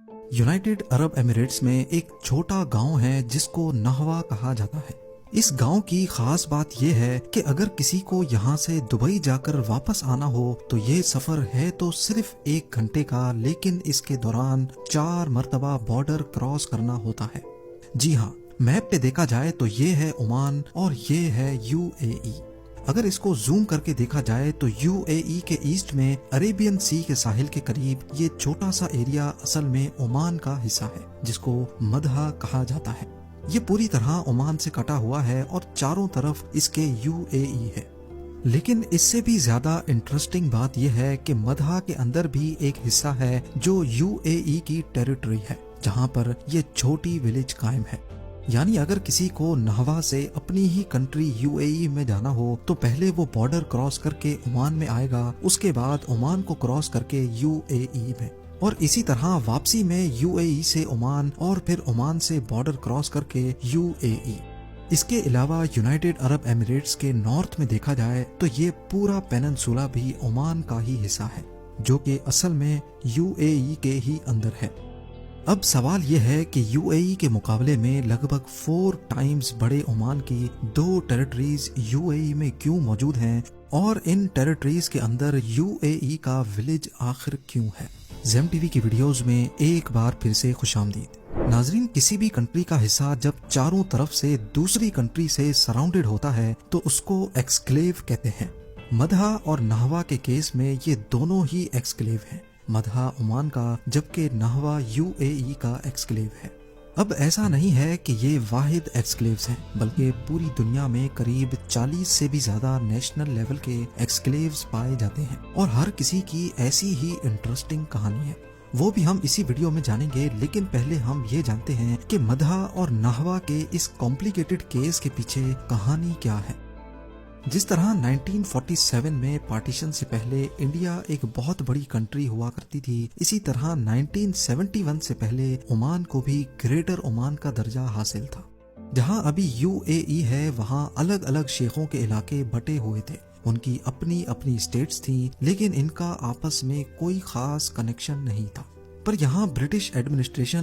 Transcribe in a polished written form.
United Arab Emirates में एक छोटा गांव है जिसको नहवा कहा जाता है। इस गांव की खास बात यह है कि अगर किसी को यहाँ से दुबई जाकर वापस आना हो तो ये सफर है तो सिर्फ 1 घंटे का, लेकिन इसके दौरान 4 मरतबा बॉर्डर क्रॉस करना होता है। जी हाँ, मैप पे देखा जाए तो ये है ओमान और ये है यूएई। अगर इसको जूम करके देखा जाए तो यूएई के ईस्ट में अरेबियन सी के साहिल के करीब ये छोटा सा एरिया असल में ओमान का हिस्सा है, जिसको मदहा कहा जाता है। ये पूरी तरह ओमान से कटा हुआ है और चारों तरफ इसके यूएई है। लेकिन इससे भी ज्यादा इंटरेस्टिंग बात यह है कि मदहा के अंदर भी एक हिस्सा है जो यूएई की टेरिटरी है, जहाँ पर ये छोटी विलेज कायम है। यानी अगर किसी को नहवा से अपनी ही कंट्री यूएई में जाना हो तो पहले वो बॉर्डर क्रॉस करके ओमान में आएगा, उसके बाद ओमान को क्रॉस करके यूएई में, और इसी तरह वापसी में यूएई से ओमान और फिर ओमान से बॉर्डर क्रॉस करके यूएई। इसके अलावा यूनाइटेड अरब एमिरेट्स के नॉर्थ में देखा जाए तो ये पूरा पेनिनसुला भी ओमान का ही हिस्सा है, जो कि असल में यूएई के ही अंदर है। अब सवाल यह है कि यूएई के मुकाबले में लगभग 4 टाइम्स बड़े ओमान की 2 टेरिटरीज यूएई में क्यों मौजूद हैं, और इन टेरिटरीज के अंदर यूएई का विलेज आखिर क्यों है। ज़ेम टीवी की वीडियोस में एक बार फिर से खुशामदीद। नाजरीन, किसी भी कंट्री का हिस्सा जब चारों तरफ से दूसरी कंट्री से सराउंडेड होता है तो उसको एक्सक्लेव कहते हैं। मदहा और नहवा के केस में ये दोनों ही एक्सक्लेव हैं। मदहा ओमान का जबकि नहवा यूएई का एक्सक्लेव है। अब ऐसा नहीं है कि ये वाहिद एक्सक्लेव्स हैं, बल्कि पूरी दुनिया में करीब 40 से भी ज्यादा नेशनल लेवल के एक्सक्लेव्स पाए जाते हैं, और हर किसी की ऐसी ही इंटरेस्टिंग कहानी है। वो भी हम इसी वीडियो में जानेंगे, लेकिन पहले हम ये जानते हैं कि मदहा और नहवा के इस कॉम्प्लिकेटेड केस के पीछे कहानी क्या है। जिस तरह 1947 में पार्टीशन से पहले इंडिया एक बहुत बड़ी कंट्री हुआ करती थी, इसी तरह 1971 से पहले ओमान को भी ग्रेटर ओमान का दर्जा हासिल था। जहां अभी यूएई है वहां अलग अलग शेखों के इलाके बटे हुए थे। उनकी अपनी अपनी स्टेट्स थी, लेकिन इनका आपस में कोई खास कनेक्शन नहीं था। पर यहाँ ब्रिटिश एडमिनिस्ट्रेशन